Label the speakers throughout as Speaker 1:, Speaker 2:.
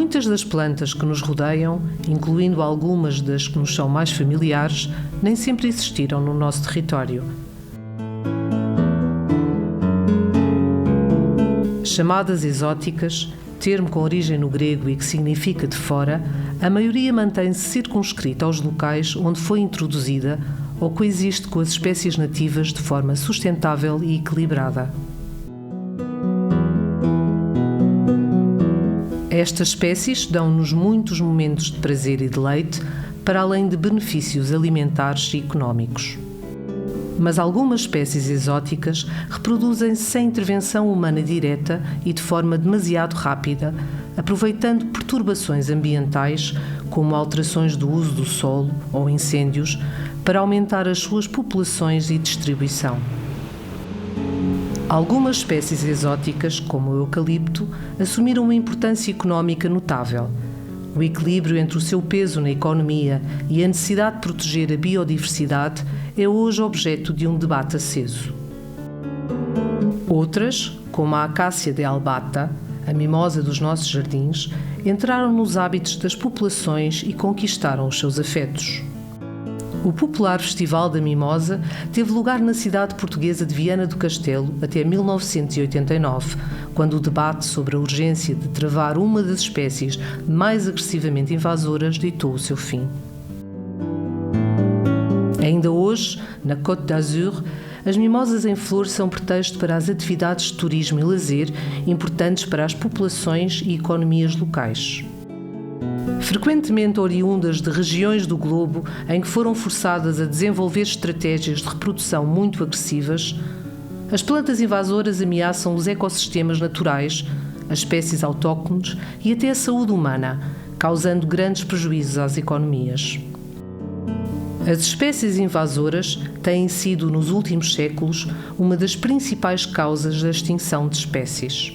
Speaker 1: Muitas das plantas que nos rodeiam, incluindo algumas das que nos são mais familiares, nem sempre existiram no nosso território. Chamadas exóticas, termo com origem no grego e que significa de fora, a maioria mantém-se circunscrita aos locais onde foi introduzida ou coexiste com as espécies nativas de forma sustentável e equilibrada. Estas espécies dão-nos muitos momentos de prazer e deleite, para além de benefícios alimentares e económicos. Mas algumas espécies exóticas reproduzem-se sem intervenção humana direta e de forma demasiado rápida, aproveitando perturbações ambientais, como alterações do uso do solo ou incêndios, para aumentar as suas populações e distribuição. Algumas espécies exóticas, como o eucalipto, assumiram uma importância económica notável. O equilíbrio entre o seu peso na economia e a necessidade de proteger a biodiversidade é hoje objeto de um debate aceso. Outras, como a acácia de albata, a mimosa dos nossos jardins, entraram nos hábitos das populações e conquistaram os seus afetos. O popular Festival da Mimosa teve lugar na cidade portuguesa de Viana do Castelo até 1989, quando o debate sobre a urgência de travar uma das espécies mais agressivamente invasoras ditou o seu fim. Ainda hoje, na Côte d'Azur, as mimosas em flor são pretexto para as atividades de turismo e lazer importantes para as populações e economias locais. Frequentemente oriundas de regiões do globo em que foram forçadas a desenvolver estratégias de reprodução muito agressivas, as plantas invasoras ameaçam os ecossistemas naturais, as espécies autóctones e até a saúde humana, causando grandes prejuízos às economias. As espécies invasoras têm sido, nos últimos séculos, uma das principais causas da extinção de espécies.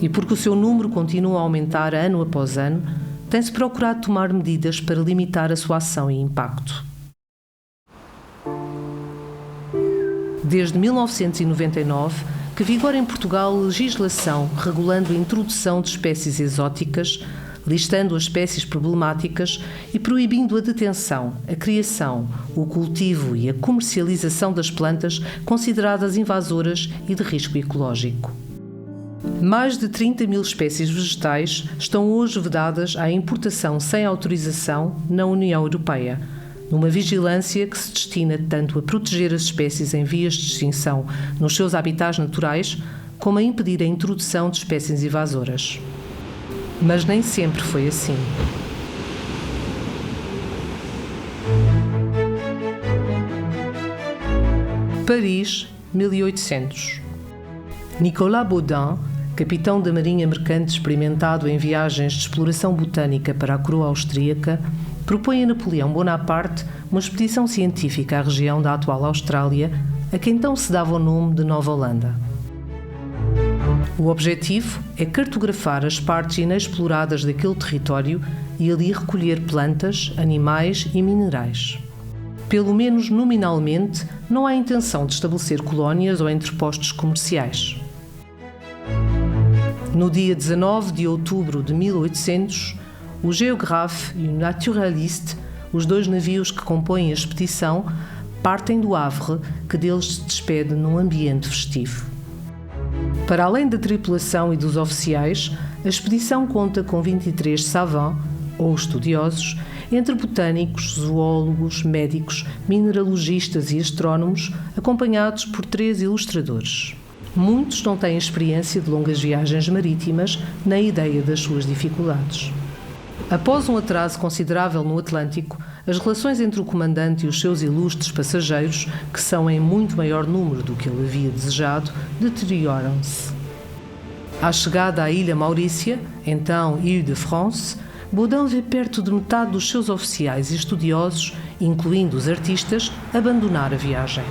Speaker 1: E porque o seu número continua a aumentar ano após ano, tem-se procurado tomar medidas para limitar a sua ação e impacto. Desde 1999, que vigora em Portugal legislação regulando a introdução de espécies exóticas, listando as espécies problemáticas e proibindo a detenção, a criação, o cultivo e a comercialização das plantas consideradas invasoras e de risco ecológico. Mais de 30 mil espécies vegetais estão hoje vedadas à importação sem autorização na União Europeia, numa vigilância que se destina tanto a proteger as espécies em vias de extinção nos seus habitats naturais, como a impedir a introdução de espécies invasoras. Mas nem sempre foi assim. Paris, 1800. Nicolas Baudin, capitão da Marinha Mercante experimentado em viagens de exploração botânica para a coroa austríaca, propõe a Napoleão Bonaparte uma expedição científica à região da atual Austrália, a que então se dava o nome de Nova Holanda. O objetivo é cartografar as partes inexploradas daquele território e ali recolher plantas, animais e minerais. Pelo menos nominalmente, não há intenção de estabelecer colónias ou entrepostos comerciais. No dia 19 de outubro de 1800, o Géographe e o Naturaliste, os dois navios que compõem a expedição, partem do Havre, que deles se despede num ambiente festivo. Para além da tripulação e dos oficiais, a expedição conta com 23 savants, ou estudiosos, entre botânicos, zoólogos, médicos, mineralogistas e astrónomos, acompanhados por 3 ilustradores. Muitos não têm experiência de longas viagens marítimas, nem ideia das suas dificuldades. Após um atraso considerável no Atlântico, as relações entre o comandante e os seus ilustres passageiros, que são em muito maior número do que ele havia desejado, deterioram-se. À chegada à ilha Maurícia, então Ile-de-France, Baudin vê perto de metade dos seus oficiais e estudiosos, incluindo os artistas, abandonar a viagem.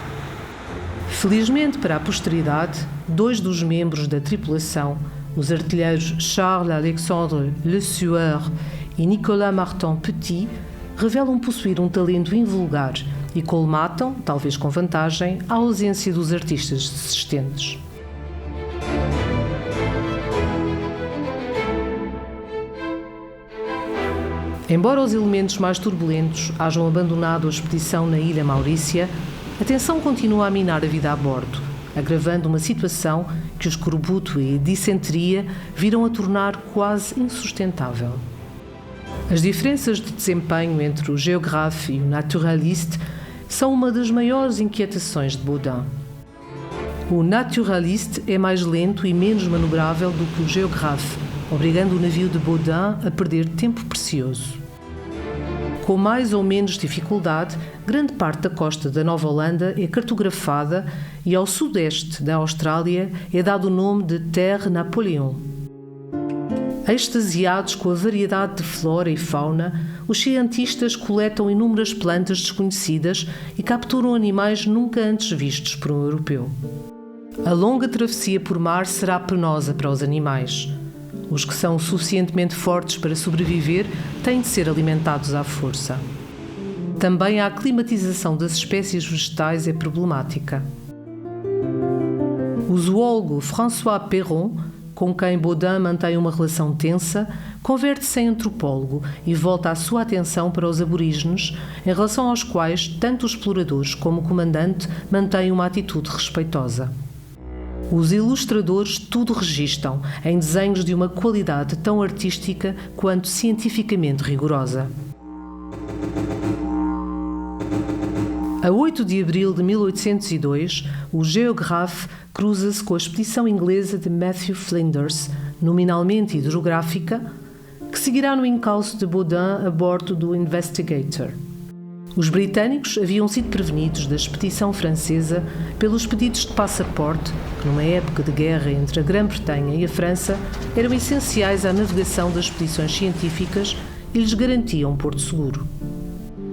Speaker 1: Felizmente para a posteridade, 2 dos membros da tripulação, os artilheiros Charles-Alexandre Le Sueur e Nicolas Martin Petit, revelam possuir um talento invulgar e colmatam, talvez com vantagem, a ausência dos artistas desistentes. Embora os elementos mais turbulentos hajam abandonado a expedição na ilha Maurícia, a tensão continua a minar a vida a bordo, agravando uma situação que o escorbuto e a dissenteria viram a tornar quase insustentável. As diferenças de desempenho entre o Géographe e o Naturaliste são uma das maiores inquietações de Baudin. O Naturaliste é mais lento e menos manobrável do que o Géographe, obrigando o navio de Baudin a perder tempo precioso. Com mais ou menos dificuldade, grande parte da costa da Nova Holanda é cartografada e ao sudeste da Austrália é dado o nome de Terre Napoléon. Extasiados com a variedade de flora e fauna, os cientistas coletam inúmeras plantas desconhecidas e capturam animais nunca antes vistos por um europeu. A longa travessia por mar será penosa para os animais. Os que são suficientemente fortes para sobreviver têm de ser alimentados à força. Também a aclimatização das espécies vegetais é problemática. O zoólogo François Perron, com quem Baudin mantém uma relação tensa, converte-se em antropólogo e volta a sua atenção para os aborígenes, em relação aos quais tanto os exploradores como o comandante mantêm uma atitude respeitosa. Os ilustradores tudo registam, em desenhos de uma qualidade tão artística quanto cientificamente rigorosa. A 8 de abril de 1802, o Géographe cruza-se com a expedição inglesa de Matthew Flinders, nominalmente hidrográfica, que seguirá no encalço de Baudin a bordo do Investigator. Os britânicos haviam sido prevenidos da expedição francesa pelos pedidos de passaporte, que numa época de guerra entre a Grã-Bretanha e a França eram essenciais à navegação das expedições científicas e lhes garantiam um porto seguro.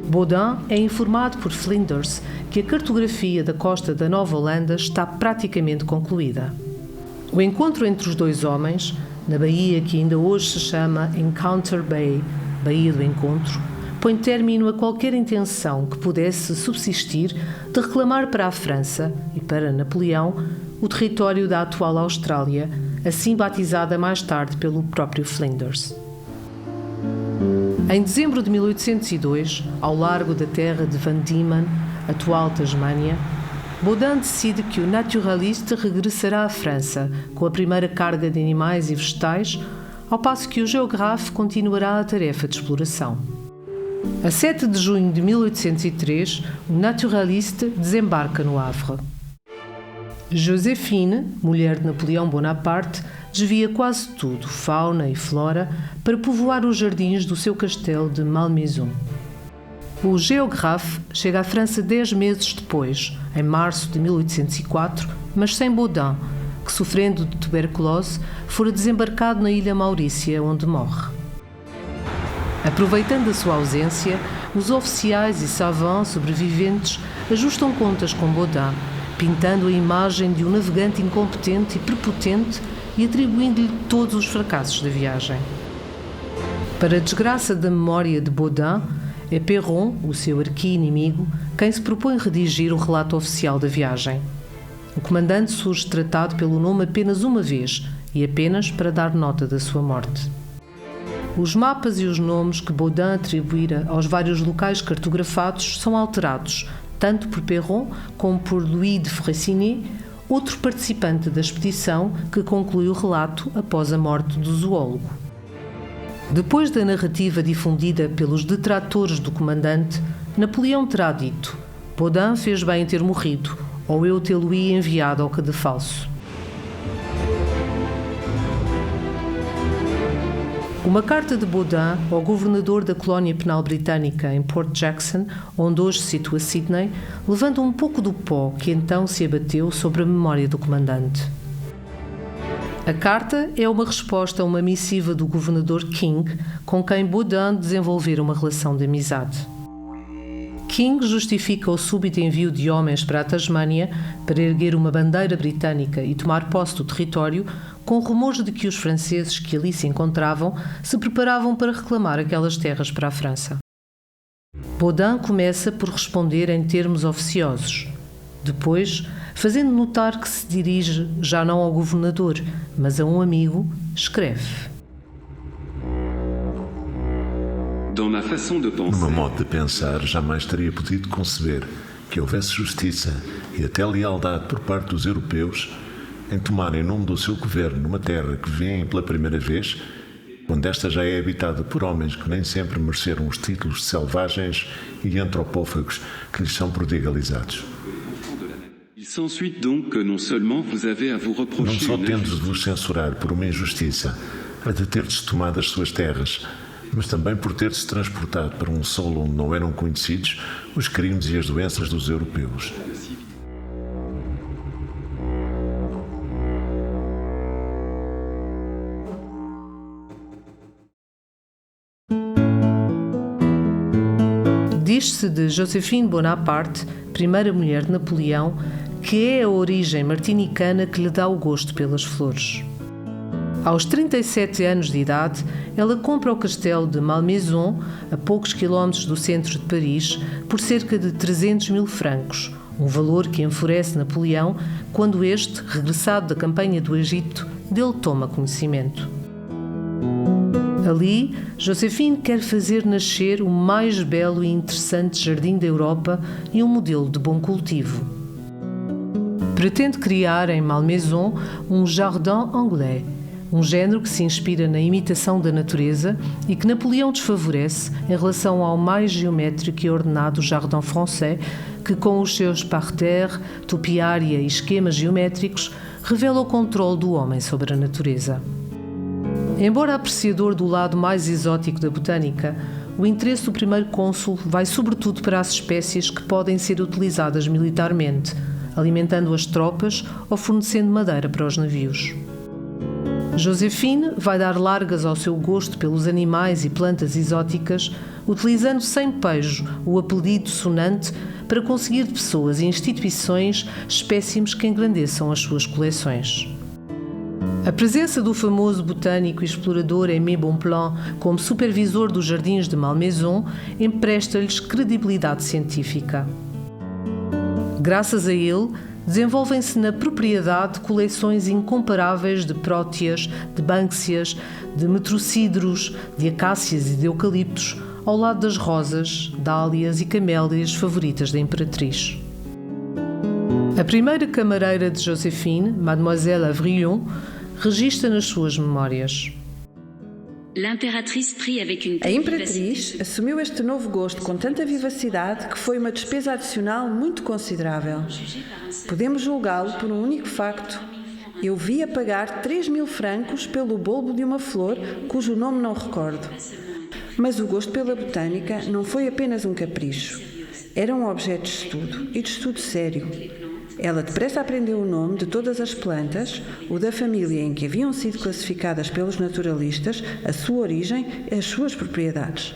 Speaker 1: Baudin é informado por Flinders que a cartografia da costa da Nova Holanda está praticamente concluída. O encontro entre os dois homens, na baía que ainda hoje se chama Encounter Bay, Baía do Encontro, põe término a qualquer intenção que pudesse subsistir de reclamar para a França e para Napoleão o território da atual Austrália, assim batizada mais tarde pelo próprio Flinders. Em dezembro de 1802, ao largo da terra de Van Diemen, atual Tasmânia, Baudin decide que o Naturaliste regressará à França com a primeira carga de animais e vegetais, ao passo que o Géographe continuará a tarefa de exploração. A 7 de junho de 1803, o Naturaliste desembarca no Havre. Joséphine, mulher de Napoleão Bonaparte, desvia quase tudo, fauna e flora, para povoar os jardins do seu castelo de Malmaison. O Géographe chega à França 10 meses depois, em março de 1804, mas sem Baudin, que, sofrendo de tuberculose, fora desembarcado na ilha Maurícia, onde morre. Aproveitando a sua ausência, os oficiais e savants sobreviventes ajustam contas com Baudin, pintando a imagem de um navegante incompetente e prepotente e atribuindo-lhe todos os fracassos da viagem. Para a desgraça da memória de Baudin, é Perron, o seu arqui-inimigo, quem se propõe redigir o relato oficial da viagem. O comandante surge tratado pelo nome apenas uma vez e apenas para dar nota da sua morte. Os mapas e os nomes que Baudin atribuíra aos vários locais cartografados são alterados, tanto por Perron como por Louis de Freycinet, outro participante da expedição que conclui o relato após a morte do zoólogo. Depois da narrativa difundida pelos detratores do comandante, Napoleão terá dito: Baudin fez bem em ter morrido, ou eu tê-lo-ia enviado ao cadafalso. Uma carta de Baudin ao governador da colónia penal britânica em Port Jackson, onde hoje se situa Sydney, levanta um pouco do pó que então se abateu sobre a memória do comandante. A carta é uma resposta a uma missiva do governador King, com quem Baudin desenvolvera uma relação de amizade. King justifica o súbito envio de homens para a Tasmânia para erguer uma bandeira britânica e tomar posse do território, com rumores de que os franceses que ali se encontravam se preparavam para reclamar aquelas terras para a França. Baudin começa por responder em termos oficiosos. Depois, fazendo notar que se dirige já não ao governador, mas a um amigo, escreve:
Speaker 2: Dans ma façon de
Speaker 3: No meu
Speaker 2: penser,
Speaker 3: modo de pensar, jamais teria podido conceber que houvesse justiça e até lealdade por parte dos europeus em tomarem em nome do seu governo numa terra que veem pela primeira vez, quando esta já é habitada por homens que nem sempre mereceram os títulos de selvagens e antropófagos que lhes são prodigalizados.
Speaker 2: il s'ensuit donc que non seulement vous avez à vous
Speaker 3: Não
Speaker 2: reprocher
Speaker 3: só
Speaker 2: une
Speaker 3: tendes de
Speaker 2: injustice,
Speaker 3: vos censurar por uma injustiça, a de terdes tomado as suas terras, mas também por terdes transportado para um solo onde não eram conhecidos os crimes e as doenças dos europeus.
Speaker 1: Diz-se de Joséphine Bonaparte, primeira mulher de Napoleão, que é a origem martinicana que lhe dá o gosto pelas flores. Aos 37 anos de idade, ela compra o castelo de Malmaison, a poucos quilómetros do centro de Paris, por cerca de 300 mil francos, um valor que enfurece Napoleão quando este, regressado da campanha do Egito, dele toma conhecimento. Ali, Joséphine quer fazer nascer o mais belo e interessante jardim da Europa e um modelo de bom cultivo. Pretende criar em Malmaison um jardin anglais, um género que se inspira na imitação da natureza e que Napoleão desfavorece em relação ao mais geométrico e ordenado jardin français, que com os seus parterres, topiária e esquemas geométricos revela o controle do homem sobre a natureza. Embora apreciador do lado mais exótico da botânica, o interesse do primeiro cônsul vai sobretudo para as espécies que podem ser utilizadas militarmente, alimentando as tropas ou fornecendo madeira para os navios. Joséphine vai dar largas ao seu gosto pelos animais e plantas exóticas, utilizando sem pejo o apelido sonante para conseguir de pessoas e instituições espécimes que engrandeçam as suas coleções. A presença do famoso botânico e explorador Aimé Bonpland como supervisor dos jardins de Malmaison empresta-lhes credibilidade científica. Graças a ele, desenvolvem-se na propriedade coleções incomparáveis de próteas, de bânxias, de metrocíderos, de acácias e de eucaliptos, ao lado das rosas, dálias e camélias favoritas da imperatriz. A primeira camareira de Joséphine, Mademoiselle Avrillon, registra nas suas memórias:
Speaker 4: A imperatriz assumiu este novo gosto com tanta vivacidade que foi uma despesa adicional muito considerável. Podemos julgá-lo por um único facto. Eu vi-a pagar 3.000 francos pelo bulbo de uma flor cujo nome não recordo. Mas o gosto pela botânica não foi apenas um capricho. Era um objeto de estudo, e de estudo sério. Ela depressa aprendeu o nome de todas as plantas, o da família em que haviam sido classificadas pelos naturalistas, a sua origem e as suas propriedades.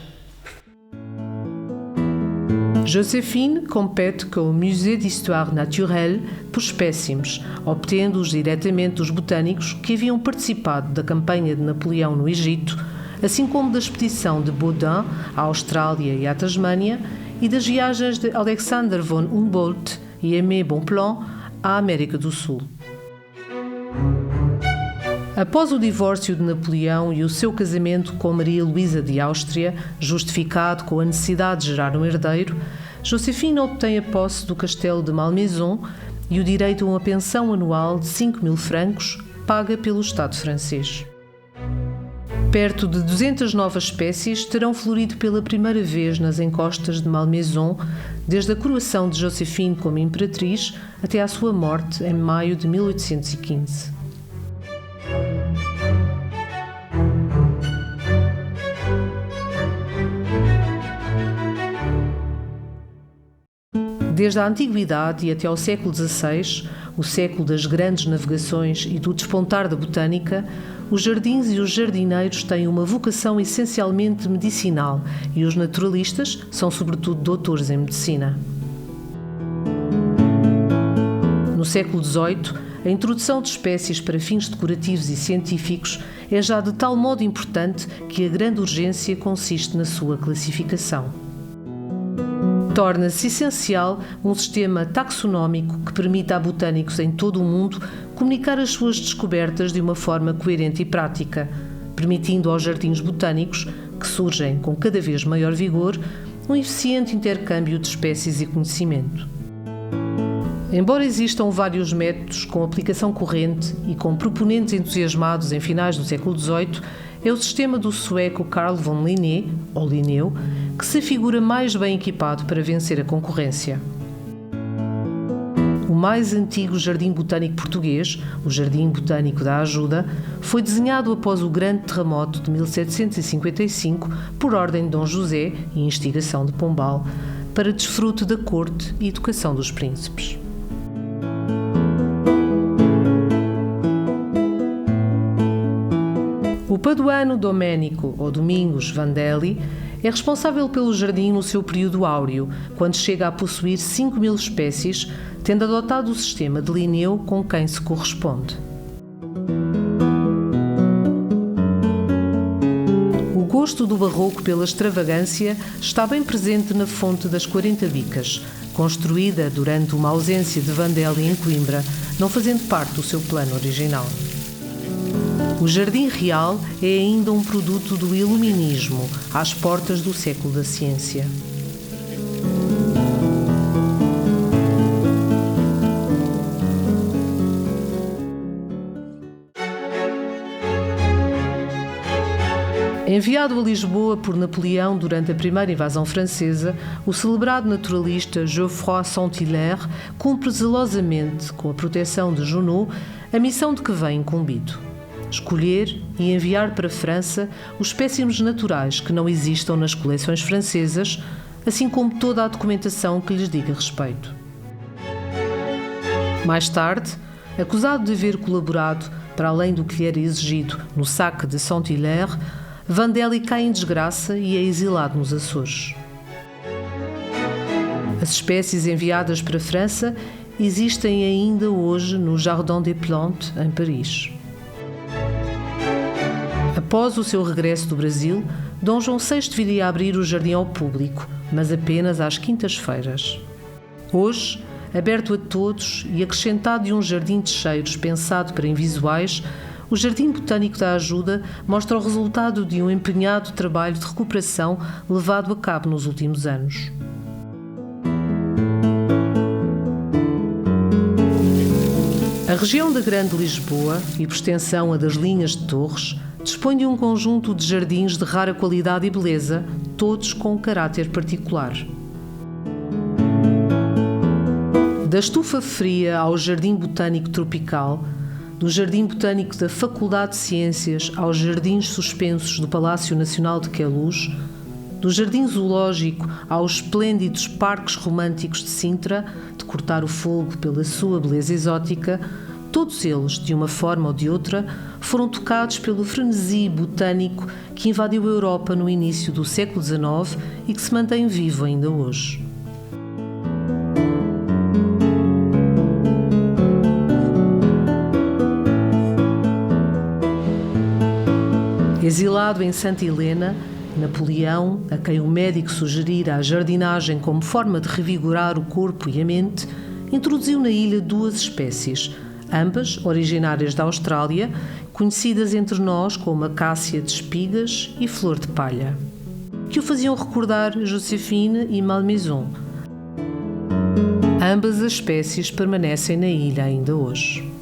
Speaker 1: Joséphine compete com o Musée d'Histoire Naturelle por espécimes, obtendo-os diretamente dos botânicos que haviam participado da campanha de Napoleão no Egito, assim como da expedição de Baudin à Austrália e à Tasmânia e das viagens de Alexander von Humboldt e Aimé Bonpland à América do Sul. Após o divórcio de Napoleão e o seu casamento com Maria Luísa de Áustria, justificado com a necessidade de gerar um herdeiro, Joséphine obtém a posse do castelo de Malmaison e o direito a uma pensão anual de 5.000 francos, paga pelo Estado francês. Perto de 200 novas espécies terão florido pela primeira vez nas encostas de Malmaison, desde a coroação de Joséphine como imperatriz até à sua morte em maio de 1815. Desde a Antiguidade e até ao século XVI, o século das grandes navegações e do despontar da botânica, os jardins e os jardineiros têm uma vocação essencialmente medicinal e os naturalistas são sobretudo doutores em medicina. No século XVIII, a introdução de espécies para fins decorativos e científicos é já de tal modo importante que a grande urgência consiste na sua classificação. Torna-se essencial um sistema taxonómico que permita a botânicos em todo o mundo comunicar as suas descobertas de uma forma coerente e prática, permitindo aos jardins botânicos, que surgem com cada vez maior vigor, um eficiente intercâmbio de espécies e conhecimento. Embora existam vários métodos com aplicação corrente e com proponentes entusiasmados em finais do século XVIII, é o sistema do sueco Carl von Linné, ou Linneu, que se afigura mais bem equipado para vencer a concorrência. O mais antigo jardim botânico português, o Jardim Botânico da Ajuda, foi desenhado após o grande terremoto de 1755 por ordem de Dom José e instigação de Pombal, para desfrute da corte e educação dos príncipes. O paduano Domenico ou Domingos Vandelli é responsável pelo jardim no seu período áureo, quando chega a possuir 5.000 espécies, tendo adotado o sistema de Linneu com quem se corresponde. O gosto do barroco pela extravagância está bem presente na Fonte das 40 Bicas, construída durante uma ausência de Vandelli em Coimbra, não fazendo parte do seu plano original. O Jardim Real é ainda um produto do Iluminismo, às portas do século da ciência. Enviado a Lisboa por Napoleão durante a primeira invasão francesa, o celebrado naturalista Geoffroy Saint-Hilaire cumpre zelosamente, com a proteção de Junot, a missão de que vem incumbido: escolher e enviar para a França os espécimes naturais que não existam nas coleções francesas, assim como toda a documentação que lhes diga respeito. Mais tarde, acusado de haver colaborado, para além do que lhe era exigido, no saque de Saint-Hilaire, Vandelli cai em desgraça e é exilado nos Açores. As espécies enviadas para a França existem ainda hoje no Jardin des Plantes, em Paris. Após o seu regresso do Brasil, Dom João VI viria abrir o jardim ao público, mas apenas às quintas-feiras. Hoje, aberto a todos e acrescentado de um jardim de cheiros pensado para invisuais, o Jardim Botânico da Ajuda mostra o resultado de um empenhado trabalho de recuperação levado a cabo nos últimos anos. A região da Grande Lisboa, e por extensão a das linhas de Torres, dispõe de um conjunto de jardins de rara qualidade e beleza, todos com um caráter particular. Da Estufa Fria ao Jardim Botânico Tropical, do Jardim Botânico da Faculdade de Ciências aos jardins suspensos do Palácio Nacional de Queluz, do Jardim Zoológico aos esplêndidos parques românticos de Sintra, de cortar o fogo pela sua beleza exótica, todos eles, de uma forma ou de outra, foram tocados pelo frenesi botânico que invadiu a Europa no início do século XIX e que se mantém vivo ainda hoje. Exilado em Santa Helena, Napoleão, a quem o médico sugerira a jardinagem como forma de revigorar o corpo e a mente, introduziu na ilha 2 espécies, ambas originárias da Austrália, conhecidas entre nós como acácia de espigas e flor de palha, que o faziam recordar Joséphine e Malmaison. Ambas as espécies permanecem na ilha ainda hoje.